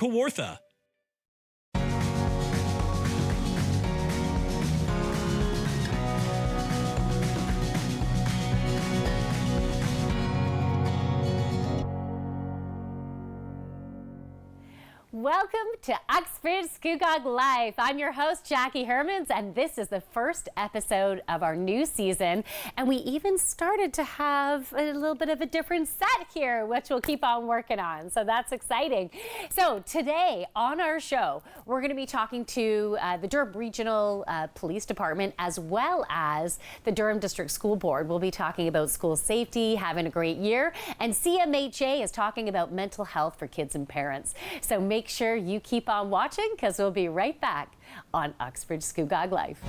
Kawartha. Welcome to Uxbridge Scugog Life. I'm your host, Jackie Hermans, and this is the first episode of our new season. And we even started to have a little bit of a different set here, which we'll keep on working on. So that's exciting. So today on our show, we're going to be talking to the Durham Regional Police Department as well as the Durham District School Board. We'll be talking about school safety, having a great year, and CMHA is talking about mental health for kids and parents. So make sure you keep on watching because we'll be right back on Uxbridge Scugog Life.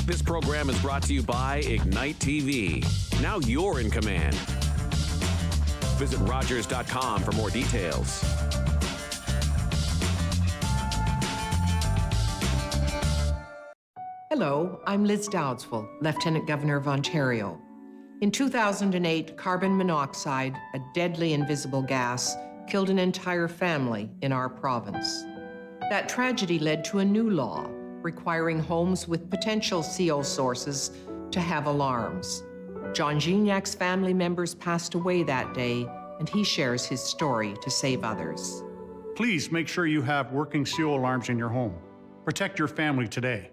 This program is brought to you by Ignite TV. Now you're in command. Visit Rogers.com for more details. Hello, I'm Liz Dowdswell, Lieutenant Governor of Ontario. In 2008, carbon monoxide, a deadly invisible gas, killed an entire family in our province. That tragedy led to a new law requiring homes with potential CO sources to have alarms. John Gignac's family members passed away that day, and he shares his story to save others. Please make sure you have working CO alarms in your home. Protect your family today.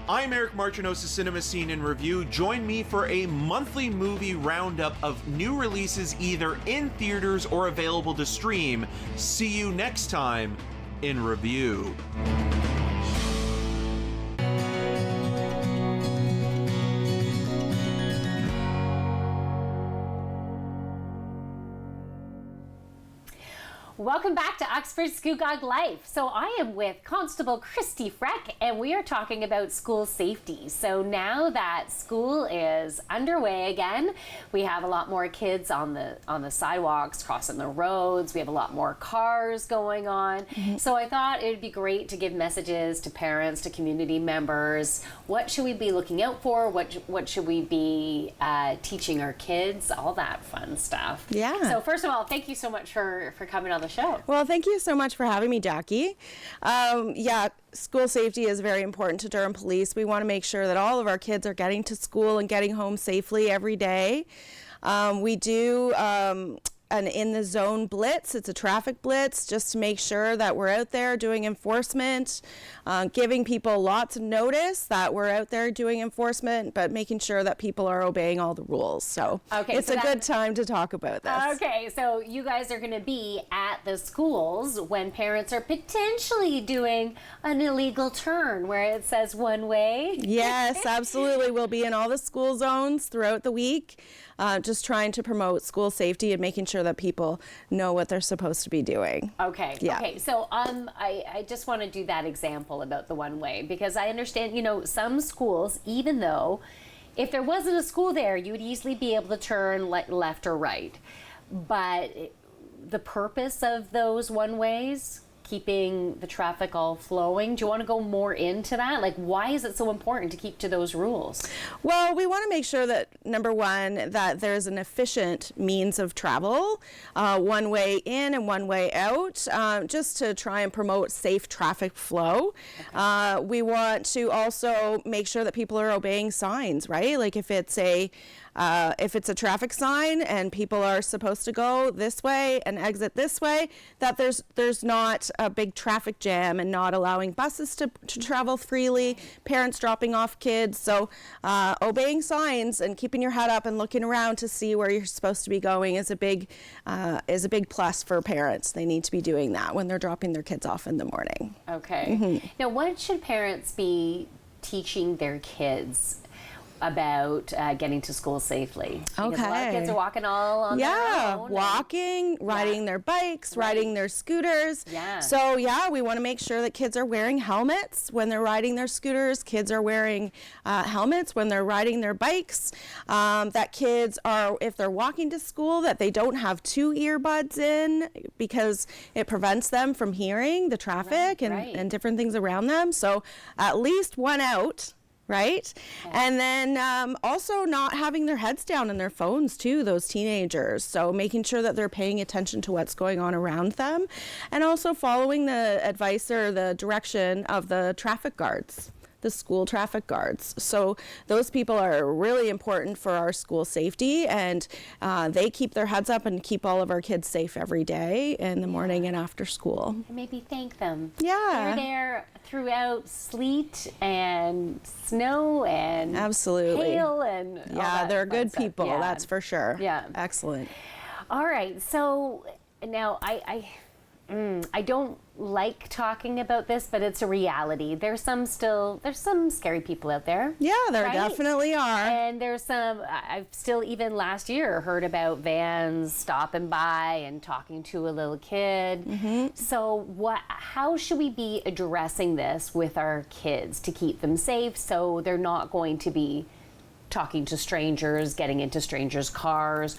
I'm Eric Marchinosa's Cinema Scene in Review. Join me for a monthly movie roundup of new releases either in theaters or available to stream. See you next time in Review. Welcome back to Uxbridge Scugog Life. So I am with Constable Christy Freck, and we are talking about school safety. So now that school is underway again, we have a lot more kids on the sidewalks, crossing the roads. We have a lot more cars going on. Mm-hmm. So I thought it would be great to give messages to parents, to community members. What should we be looking out for? What should we be teaching our kids? All that fun stuff. Yeah. So first of all, thank you so much for coming on the show. Well, thank you so much for having me, Jackie. Yeah, school safety is very important to Durham Police. We want to make sure that all of our kids are getting to school and getting home safely every day. We do an in the zone blitz. It's a traffic blitz just to make sure that we're out there doing enforcement, giving people lots of notice that we're out there doing enforcement, but making sure that people are obeying all the rules. So it's a good time to talk about this. Okay, so you guys are going to be at the schools when parents are potentially doing an illegal turn where it says one way. Yes, absolutely. We'll be in all the school zones throughout the week. Just trying to promote school safety and making sure that people know what they're supposed to be doing. Okay. Yeah. Okay. So I just want to do that example about the one way because I understand, some schools, even though if there wasn't a school there, you would easily be able to turn left or right. But the purpose of those one ways, keeping the traffic all flowing. Do you want to go more into that? Like, why is it so important to keep to those rules? Well, we want to make sure that, number one, that there's an efficient means of travel, one way in and one way out, just to try and promote safe traffic flow. Okay. We want to also make sure that people are obeying signs, right? Like if it's a traffic sign and people are supposed to go this way and exit this way, that there's not a big traffic jam and not allowing buses to travel freely, parents dropping off kids. So obeying signs and keeping your head up and looking around to see where you're supposed to be going is a big plus for parents. They need to be doing that when they're dropping their kids off in the morning. Okay. Mm-hmm. Now, what should parents be teaching their kids about getting to school safely. Because a lot of kids are walking all on their own. Walking, riding their bikes, riding their scooters. Yeah. So we want to make sure that kids are wearing helmets when they're riding their scooters. Kids are wearing helmets when they're riding their bikes. That kids are, if they're walking to school, that they don't have 2 earbuds in because it prevents them from hearing the traffic and different things around them. So at least one out. Right? Yeah. And then also not having their heads down in their phones too, those teenagers. So making sure that they're paying attention to what's going on around them, and also following the advice or the direction of the traffic guards, the school traffic guards. So those people are really important for our school safety, and they keep their heads up and keep all of our kids safe every day in the morning and after school. And maybe thank them. Yeah. They're there throughout sleet and snow and hail and all that they're good stuff. people, that's for sure. Yeah. Excellent. All right, so now I don't like talking about this, but it's a reality. There's some scary people out there. Yeah, there definitely are. And there's some, I've still even last year heard about vans stopping by and talking to a little kid. Mm-hmm. So how should we be addressing this with our kids to keep them safe so they're not going to be talking to strangers, getting into strangers' cars,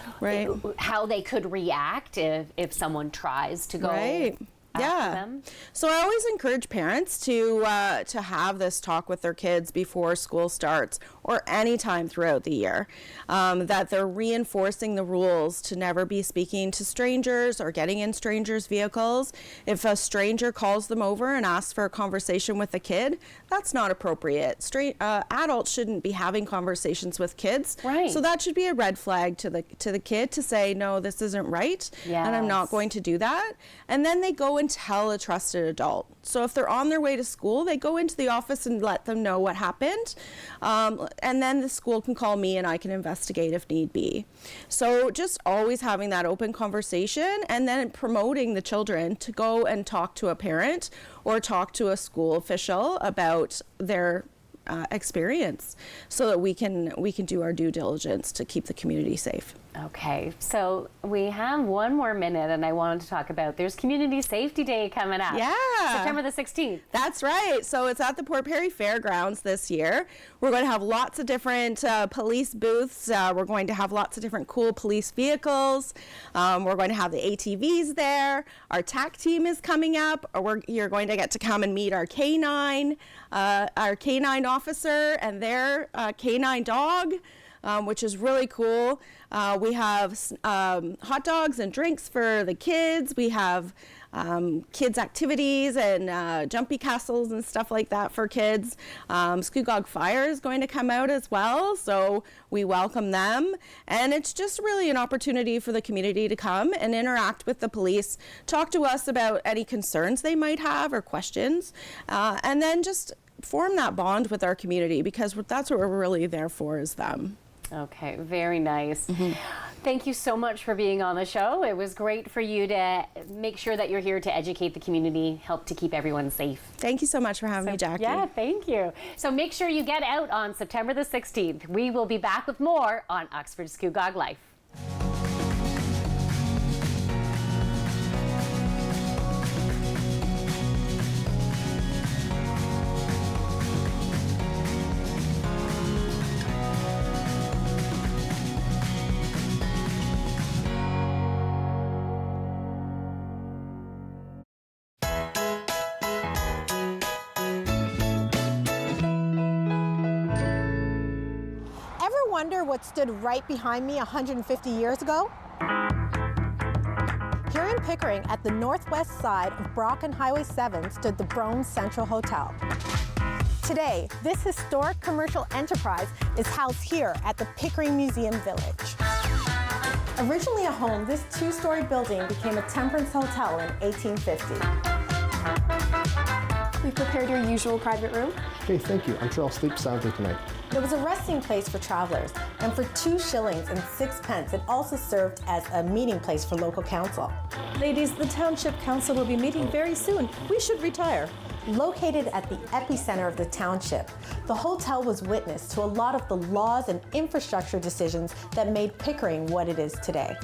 how they could react if someone tries to go after them? So I always encourage parents to have this talk with their kids before school starts or any time throughout the year, that they're reinforcing the rules to never be speaking to strangers or getting in strangers' vehicles. If a stranger calls them over and asks for a conversation with a kid, that's not appropriate. Adults shouldn't be having conversations with kids. Right. So that should be a red flag to the kid to say, no, this isn't right, and I'm not going to do that. And then they go and tell a trusted adult. So if they're on their way to school, they go into the office and let them know what happened. And then the school can call me and I can investigate if need be. So just always having that open conversation, and then promoting the children to go and talk to a parent or talk to a school official about their experience, so that we can do our due diligence to keep the community safe. Okay, so we have one more minute, and I wanted to talk about, there's Community Safety Day coming up. Yeah. September the 16th. That's right. So it's at the Port Perry Fairgrounds this year. We're going to have lots of different police booths. We're going to have lots of different cool police vehicles. We're going to have the ATVs there. Our TAC team is coming up. You're going to get to come and meet our canine officer and their canine dog. Which is really cool. We have hot dogs and drinks for the kids. We have kids' activities and jumpy castles and stuff like that for kids. Scugog Fire is going to come out as well, so we welcome them. And it's just really an opportunity for the community to come and interact with the police, talk to us about any concerns they might have or questions, and then just form that bond with our community, because that's what we're really there for, is them. Okay, very nice. Mm-hmm. Thank you so much for being on the show. It was great for you to make sure that you're here to educate the community, help to keep everyone safe. Thank you so much for having me, Jackie. Yeah, thank you. So make sure you get out on September the 16th. We will be back with more on Uxbridge Scugog Life. Wonder what stood right behind me 150 years ago? Here in Pickering, at the northwest side of Brocken Highway 7, stood the Brome Central Hotel. Today, this historic commercial enterprise is housed here at the Pickering Museum Village. Originally a home, this two-story building became a temperance hotel in 1850. We've prepared your usual private room. Okay, thank you. I'm sure I'll sleep soundly tonight. It was a resting place for travelers, and for 2 shillings and 6 pence, it also served as a meeting place for local council. Ladies, the Township Council will be meeting very soon. We should retire. Located at the epicenter of the township, the hotel was witness to a lot of the laws and infrastructure decisions that made Pickering what it is today.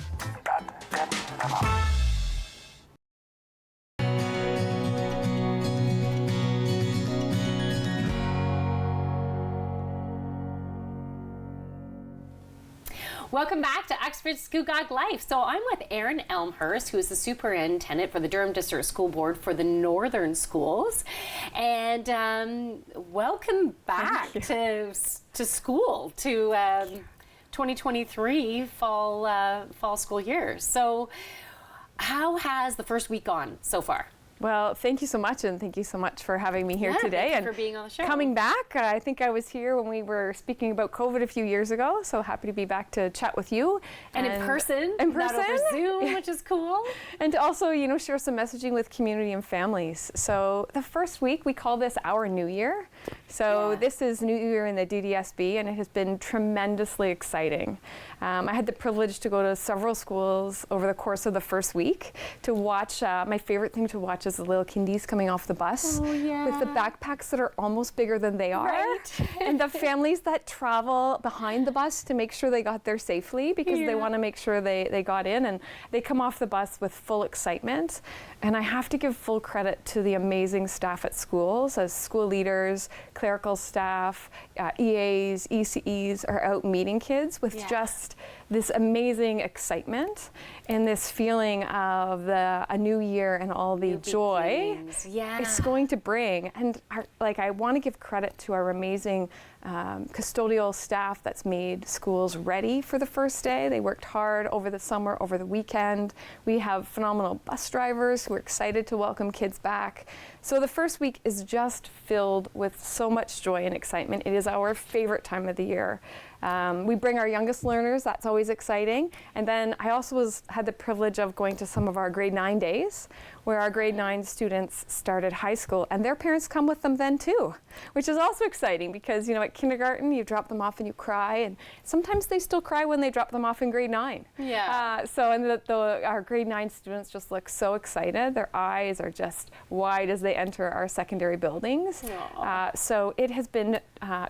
Welcome back to Uxbridge Scugog Life. So I'm with Erin Elmhurst, who is the superintendent for the Durham District School Board for the Northern Schools. And welcome back to school, to 2023 fall school year. So how has the first week gone so far? Well, thank you so much, and thank you so much for having me here today. Thank you for being on the show. Coming back, I think I was here when we were speaking about COVID a few years ago, so happy to be back to chat with you. And in person, not over Zoom, which is cool. And to also, share some messaging with community and families. So the first week, we call this our New Year. So this is New Year in the DDSB, and it has been tremendously exciting. I had the privilege to go to several schools over the course of the first week to watch. My favorite thing to watch is the little kindies coming off the bus with the backpacks that are almost bigger than they are. And the families that travel behind the bus to make sure they got there safely because they want to make sure they got in, and they come off the bus with full excitement. And I have to give full credit to the amazing staff at schools, as school leaders, clerical staff, EAs, ECEs are out meeting kids with just this amazing excitement and this feeling of a new year and all the joy it's going to bring. And I want to give credit to our amazing custodial staff that's made schools ready for the first day. They worked hard over the summer, over the weekend. We have phenomenal bus drivers who are excited to welcome kids back. So the first week is just filled with so much joy and excitement. It is our favorite time of the year. We bring our youngest learners, that's always exciting. And then I also had the privilege of going to some of our grade 9 days, where our grade 9 students started high school, and their parents come with them then too, which is also exciting because, at kindergarten, you drop them off and you cry, and sometimes they still cry when they drop them off in grade 9. Our grade 9 students just look so excited. Their eyes are just wide as they enter our secondary buildings. So it has been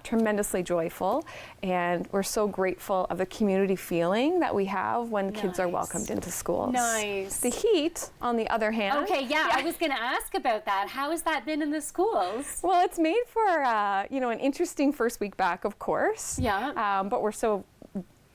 tremendously joyful, and we're so grateful of the community feeling that we have when kids are welcomed into schools. The heat, on the other hand. Okay, I was going to ask about that. How has that been in the schools? Well, it's made for, an interesting first week back, of course. But we're so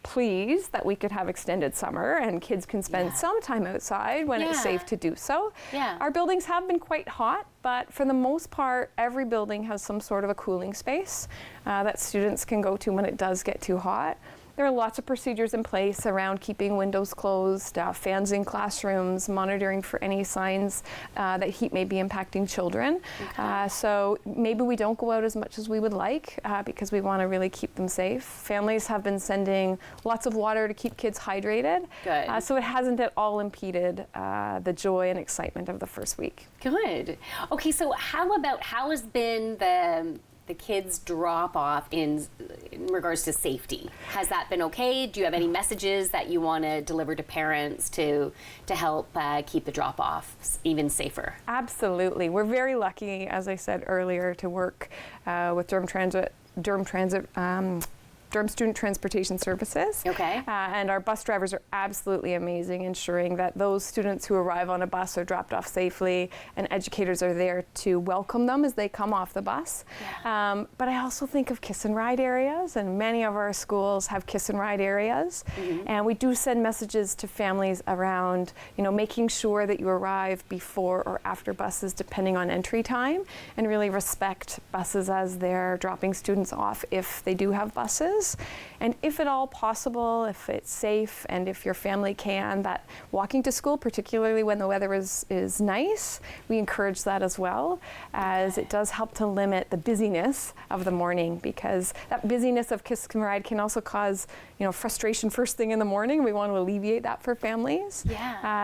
pleased that we could have extended summer and kids can spend some time outside when it's safe to do so. Our buildings have been quite hot, but for the most part, every building has some sort of a cooling space that students can go to when it does get too hot. There are lots of procedures in place around keeping windows closed, fans in classrooms, monitoring for any signs that heat may be impacting children. So maybe we don't go out as much as we would like because we want to really keep them safe. Families have been sending lots of water to keep kids hydrated. So it hasn't at all impeded the joy and excitement of the first week. Good. Okay, so how has been the kids drop off in regards to safety? Has that been okay? Do you have any messages that you want to deliver to parents to help keep the drop off even safer? Absolutely. We're very lucky, as I said earlier, to work with Durham Student Transportation Services. And our bus drivers are absolutely amazing, ensuring that those students who arrive on a bus are dropped off safely, and educators are there to welcome them as they come off the bus. But I also think of kiss and ride areas, and many of our schools have kiss and ride areas. And we do send messages to families around, making sure that you arrive before or after buses, depending on entry time, and really respect buses as they're dropping students off if they do have buses. And if at all possible, if it's safe and if your family can, that walking to school, particularly when the weather is nice, we encourage that as well, as it does help to limit the busyness of the morning, because that busyness of kiss and ride can also cause frustration first thing in the morning. We want to alleviate that for families.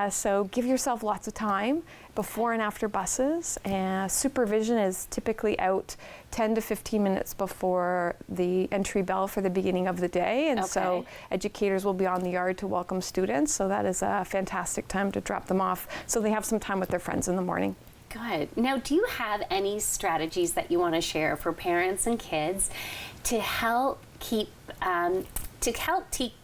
So give yourself lots of time before and after buses. Supervision is typically out 10 to 15 minutes before the entry bell for the beginning of the day. And so educators will be on the yard to welcome students. So that is a fantastic time to drop them off so they have some time with their friends in the morning. Good. Now, do you have any strategies that you want to share for parents and kids to help keep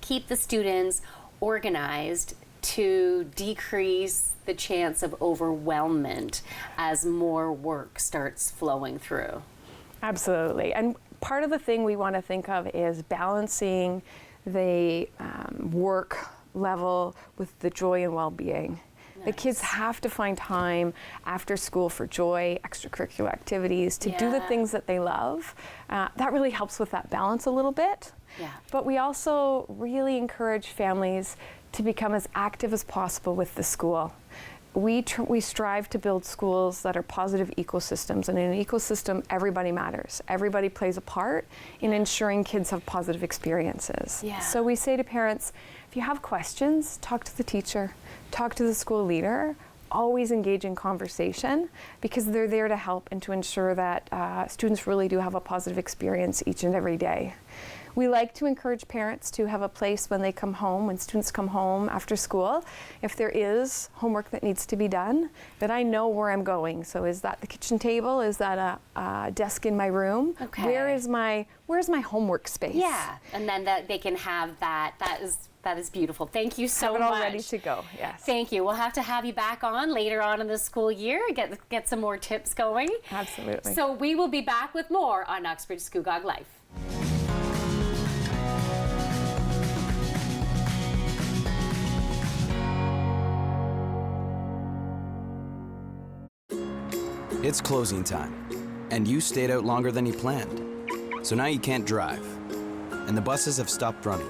keep the students organized, to decrease the chance of overwhelmment as more work starts flowing through? Absolutely. And part of the thing we want to think of is balancing the work level with the joy and well-being. Nice. The kids have to find time after school for joy, extracurricular activities, to do the things that they love. That really helps with that balance a little bit. Yeah. But we also really encourage families to become as active as possible with the school. We strive to build schools that are positive ecosystems, and in an ecosystem, everybody matters. Everybody plays a part in ensuring kids have positive experiences. Yeah. So we say to parents, if you have questions, talk to the teacher, talk to the school leader, always engage in conversation, because they're there to help and to ensure that students really do have a positive experience each and every day. We like to encourage parents to have a place when they come home, when students come home after school, if there is homework that needs to be done, that I know where I'm going. So is that the kitchen table? Is that a desk in my room? Okay. Where's my homework space? Yeah, and then that they can have that. That is beautiful. Thank you so much. Have it all ready to go, yes. Thank you. We'll have to have you back on later on in the school year, get some more tips going. Absolutely. So we will be back with more on Uxbridge Scugog Life. It's closing time, and you stayed out longer than you planned. So now you can't drive, and the buses have stopped running.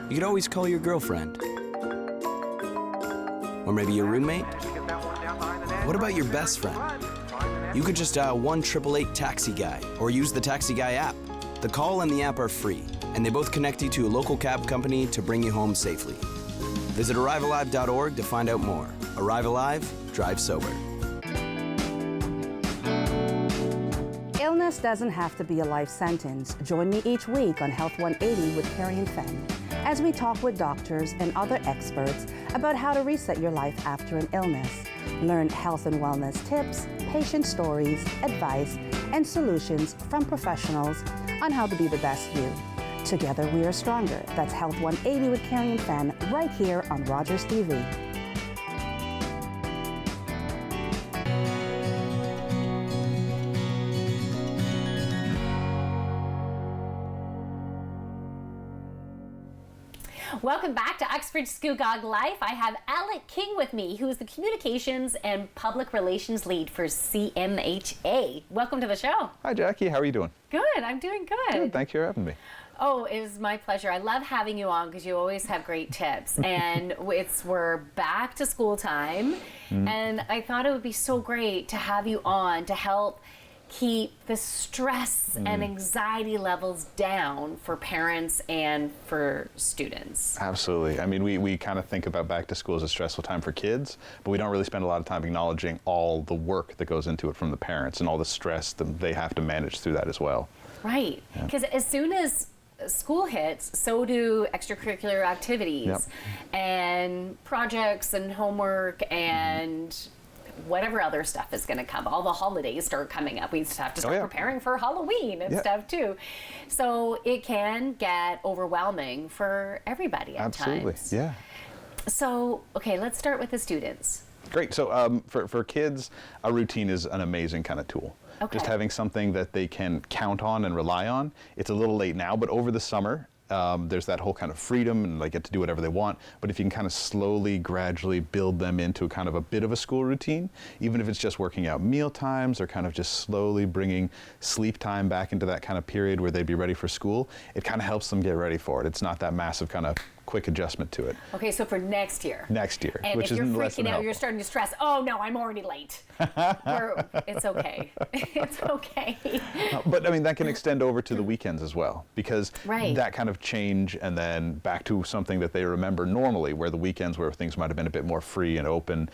You could always call your girlfriend. Or maybe your roommate? What about your best friend? You could just dial 1-888-TAXI-GUY or use the Taxi Guy app. The call and the app are free, and they both connect you to a local cab company to bring you home safely. Visit arrivealive.org to find out more. Arrive Alive, drive sober. Illness doesn't have to be a life sentence. Join me each week on Health 180 with Carrie and Fenn as we talk with doctors and other experts about how to reset your life after an illness. Learn health and wellness tips, patient stories, advice, and solutions from professionals on how to be the best you. Together we are stronger. That's Health 180 with Carrie and Fenn right here on Rogers TV. Welcome back to Uxbridge Scugog Life. I have Alec King with me, who is the Communications and Public Relations Lead for CMHA. Welcome to the show. Hi, Jackie. How are you doing? Good. I'm doing good. Good. Thanks for having me. Oh, it is my pleasure. I love having you on because you always have great tips. And we're back to school time. And I thought it would be so great to have you on to help keep the stress and anxiety levels down for parents and for students. Absolutely. I mean, we kind of think about back to school as a stressful time for kids, but we don't really spend a lot of time acknowledging all the work that goes into it from the parents and all the stress that they have to manage through that as well. Right. Because as soon as school hits, so do extracurricular activities and projects and homework and whatever other stuff is going to come. All the holidays start coming up. We have to start preparing for Halloween and stuff too. So it can get overwhelming for everybody at times. Absolutely, yeah. So, okay, let's start with the students. Great. So for kids, a routine is an amazing kind of tool. Okay. Just having something that they can count on and rely on. It's a little late now, but over the summer, there's that whole kind of freedom and they get to do whatever they want. But if you can kind of slowly, gradually build them into kind of a bit of a school routine, even if it's just working out meal times or kind of just slowly bringing sleep time back into that kind of period where they'd be ready for school, it kind of helps them get ready for it. It's not that massive kind of quick adjustment to it. Okay, so for next year. Next year, and which if you're is less freaking than out, helpful. you're starting to stress. Oh no, I'm already late. It's okay. It's okay. But I mean, that can extend over to the weekends as well, because Right. that kind of change and then back to something that they remember normally, where the weekends where things might have been a bit more free and open,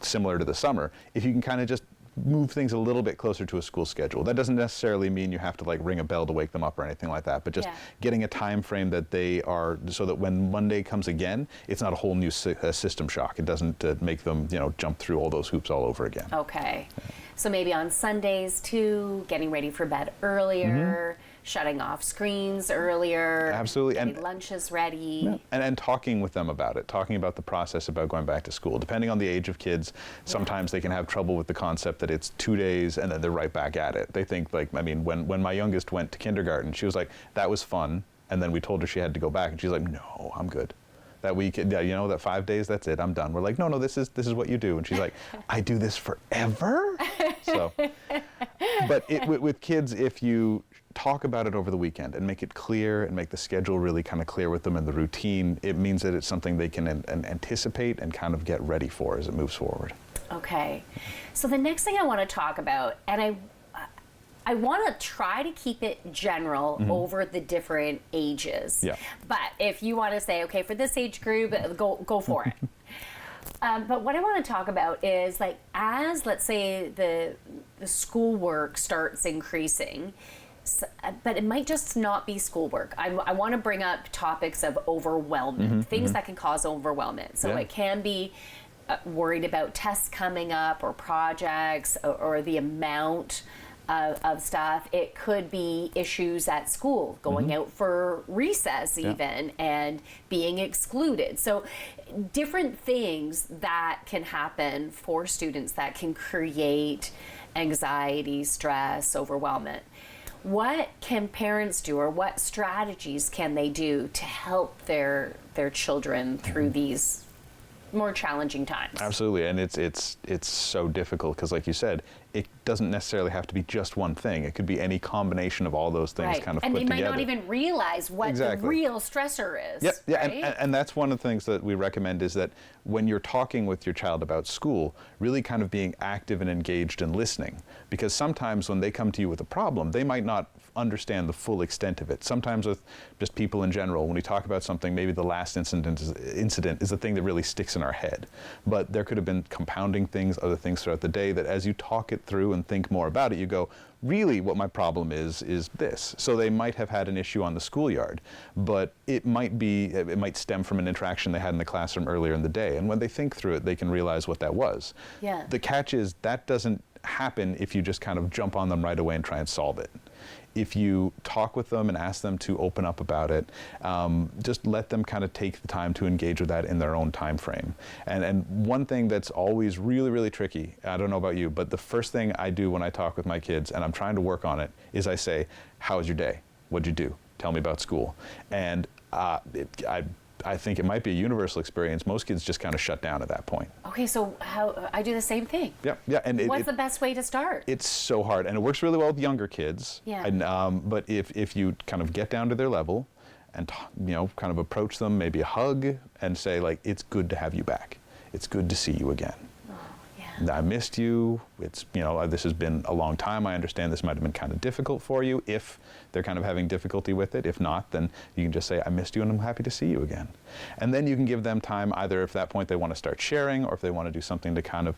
similar to the summer, if you can kind of just move things a little bit closer to a school schedule. That doesn't necessarily mean you have to like ring a bell to wake them up or anything like that, but just getting a time frame that they are, so that when Monday comes again, it's not a whole new system shock. It doesn't make them, jump through all those hoops all over again. Okay. So maybe on Sundays too, getting ready for bed earlier, shutting off screens earlier. Absolutely. Getting lunches ready. And talking with them about it, talking about the process about going back to school. Depending on the age of kids, sometimes they can have trouble with the concept that it's 2 days and then they're right back at it. They think when my youngest went to kindergarten, she was like, that was fun. And then we told her she had to go back and she's like, no, I'm good. That week, that 5 days, that's it, I'm done. We're like, no, this is what you do. And she's like, I do this forever? So, but with kids, if you talk about it over the weekend and make it clear and make the schedule really kind of clear with them and the routine, it means that it's something they can anticipate and kind of get ready for as it moves forward. Okay. So the next thing I want to talk about, and I want to try to keep it general over the different ages. Yeah. But if you want to say, okay, for this age group, go for it. But what I want to talk about is, like, as, let's say, the schoolwork starts increasing, but it might just not be schoolwork. I want to bring up topics of overwhelmment, things that can cause overwhelmment. So it can be worried about tests coming up or projects or the amount of stuff. It could be issues at school, going out for recess even, and being excluded. So different things that can happen for students that can create anxiety, stress, overwhelmment. What can parents do, or what strategies can they do to help their children through these more challenging times? Absolutely, and it's so difficult because, like you said, it doesn't necessarily have to be just one thing. It could be any combination of all those things kind of put together. And they might not even realize what the real stressor is. Right? And that's one of the things that we recommend, is that when you're talking with your child about school, really kind of being active and engaged and listening. Because sometimes when they come to you with a problem, they might not understand the full extent of it. Sometimes with just people in general, when we talk about something, maybe the last incident is the thing that really sticks in our head. But there could have been compounding things, other things throughout the day, that as you talk it through and think more about it, you go, really what my problem is this. So they might have had an issue on the schoolyard, but it might stem from an interaction they had in the classroom earlier in the day. And when they think through it, they can realize what that was. Yeah. The catch is that doesn't happen if you just kind of jump on them right away and try and solve it. If you talk with them and ask them to open up about it, just let them kind of take the time to engage with that in their own time frame. And one thing that's always really, really tricky, I don't know about you, but the first thing I do when I talk with my kids, and I'm trying to work on it, is I say, how was your day? What'd you do? Tell me about school. And I think it might be a universal experience. Most kids just kind of shut down at that point. Okay, so I do the same thing. Yeah. And what's the best way to start? It's so hard, and it works really well with younger kids. Yeah. And but if you kind of get down to their level, and kind of approach them, maybe a hug, and say, like, it's good to have you back. It's good to see you again. I missed you. It's, this has been a long time. I understand this might have been kind of difficult for you, if they're kind of having difficulty with it. If not, then you can just say, I missed you and I'm happy to see you again. And then you can give them time, either if at that point they want to start sharing, or if they want to do something to kind of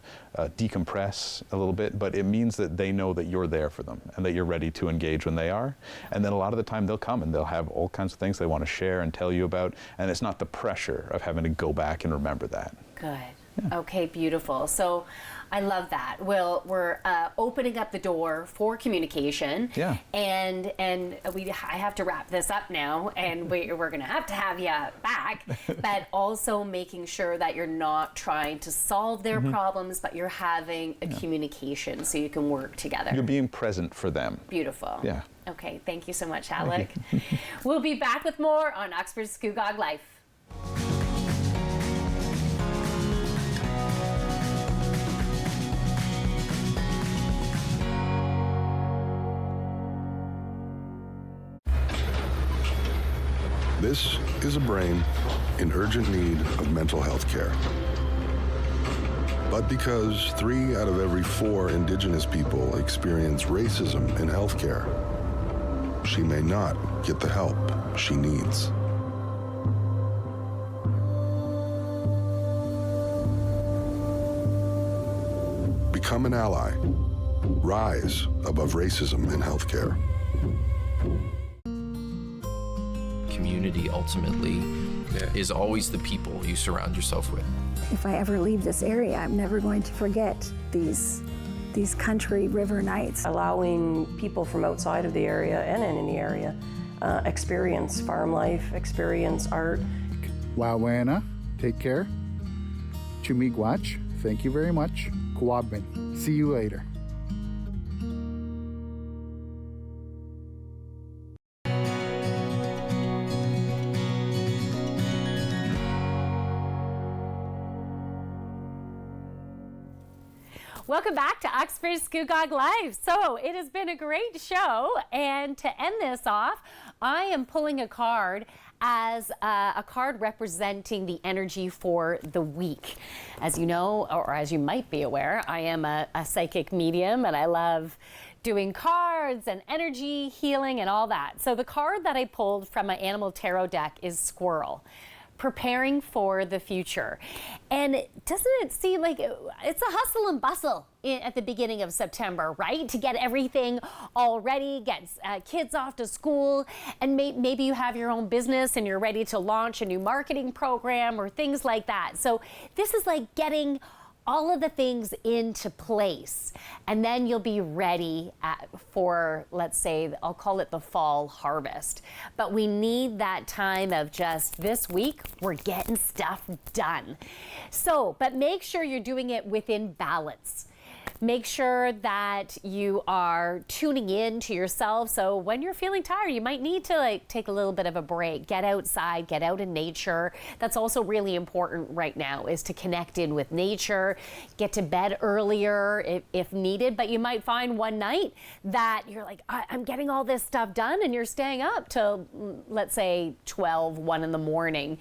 decompress a little bit. But it means that they know that you're there for them and that you're ready to engage when they are. And then a lot of the time they'll come and they'll have all kinds of things they want to share and tell you about. And it's not the pressure of having to go back and remember that. Good. Yeah. Okay, beautiful. So I love that. We're opening up the door for communication. Yeah. And I have to wrap this up now, and we're going to have you back, but also making sure that you're not trying to solve their problems, but you're having a communication so you can work together. You're being present for them. Beautiful. Yeah. Okay, thank you so much, Alec. We'll be back with more on Uxbridge Scugog Life. This is a brain in urgent need of mental health care. But because 3 out of every 4 Indigenous people experience racism in healthcare, she may not get the help she needs. Become an ally Rise above racism in healthcare. Community ultimately is always the people you surround yourself with. If I ever leave this area, I'm never going to forget these country river nights. Allowing people from outside of the area and in the area experience farm life, experience art. Wawena, take care. Chumigwach, thank you very much. Kuwabin, see you later. Welcome back to Uxbridge Scugog Life. So it has been a great show, and to end this off, I am pulling a card as a card representing the energy for the week. As you know, or as you might be aware, I am a psychic medium, and I love doing cards and energy healing and all that. So the card that I pulled from my animal tarot deck is Squirrel. Preparing for the future. And doesn't it seem like it's a hustle and bustle at the beginning of September, right? To get everything all ready, get kids off to school, and maybe you have your own business and you're ready to launch a new marketing program or things like that. So this is like getting all of the things into place, and then you'll be ready for, let's say, I'll call it the fall harvest. But we need that time of just this week, we're getting stuff done. So, but make sure you're doing it within balance. Make sure that you are tuning in to yourself. So when you're feeling tired, you might need to take a little bit of a break, get outside, get out in nature. That's also really important right now, is to connect in with nature, get to bed earlier if needed. But you might find one night that you're like, I'm getting all this stuff done, and you're staying up till, let's say, 12, 1 in the morning.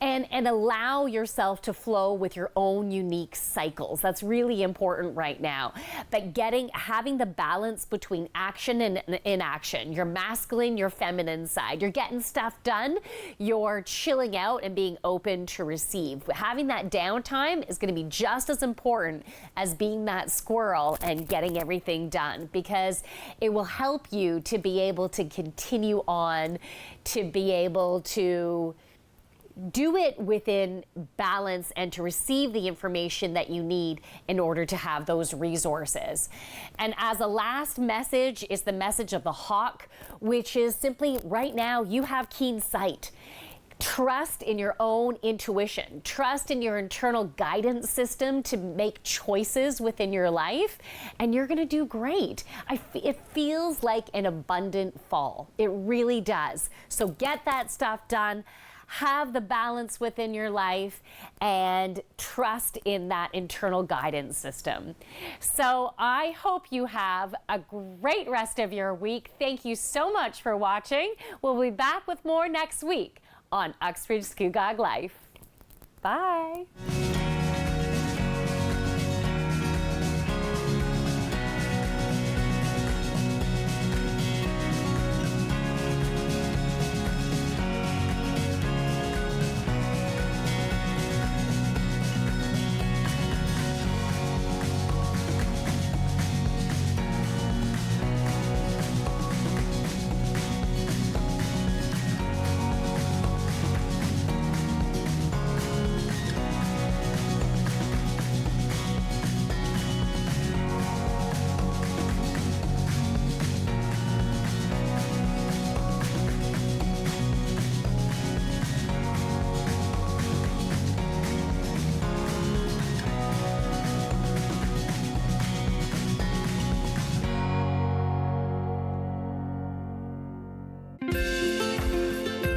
And allow yourself to flow with your own unique cycles. That's really important right now. But having the balance between action and inaction, your masculine, your feminine side. You're getting stuff done, you're chilling out and being open to receive. Having that downtime is gonna be just as important as being that squirrel and getting everything done, because it will help you to be able to continue on, to be able to do it within balance and to receive the information that you need in order to have those resources. And as a last message is the message of the hawk, which is simply right now you have keen sight. Trust in your own intuition. Trust in your internal guidance system to make choices within your life, and you're gonna do great. It feels like an abundant fall. It really does. So get that stuff done. Have the balance within your life and trust in that internal guidance system. So I hope you have a great rest of your week. Thank you so much for watching. We'll be back with more next week on Uxbridge Scugog Life. Bye.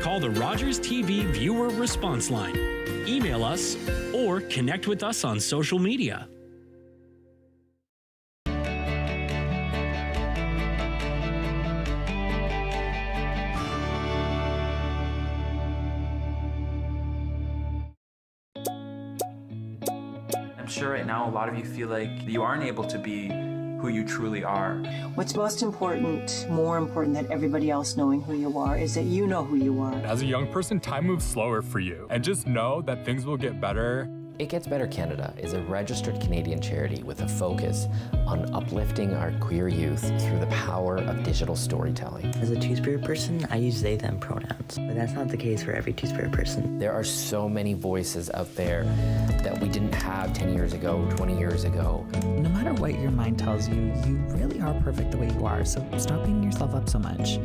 Call the Rogers TV viewer response line, email us, or connect with us on social media. I'm sure right now a lot of you feel like you aren't able to be who you truly are. What's most important, more important than everybody else knowing who you are, is that you know who you are. As a young person, time moves slower for you. And just know that things will get better It Gets Better Canada is a registered Canadian charity with a focus on uplifting our queer youth through the power of digital storytelling. As a Two-Spirit person, I use they, them pronouns, but that's not the case for every Two-Spirit person. There are so many voices out there that we didn't have 10 years ago, 20 years ago. No matter what your mind tells you, you really are perfect the way you are, so stop beating yourself up so much.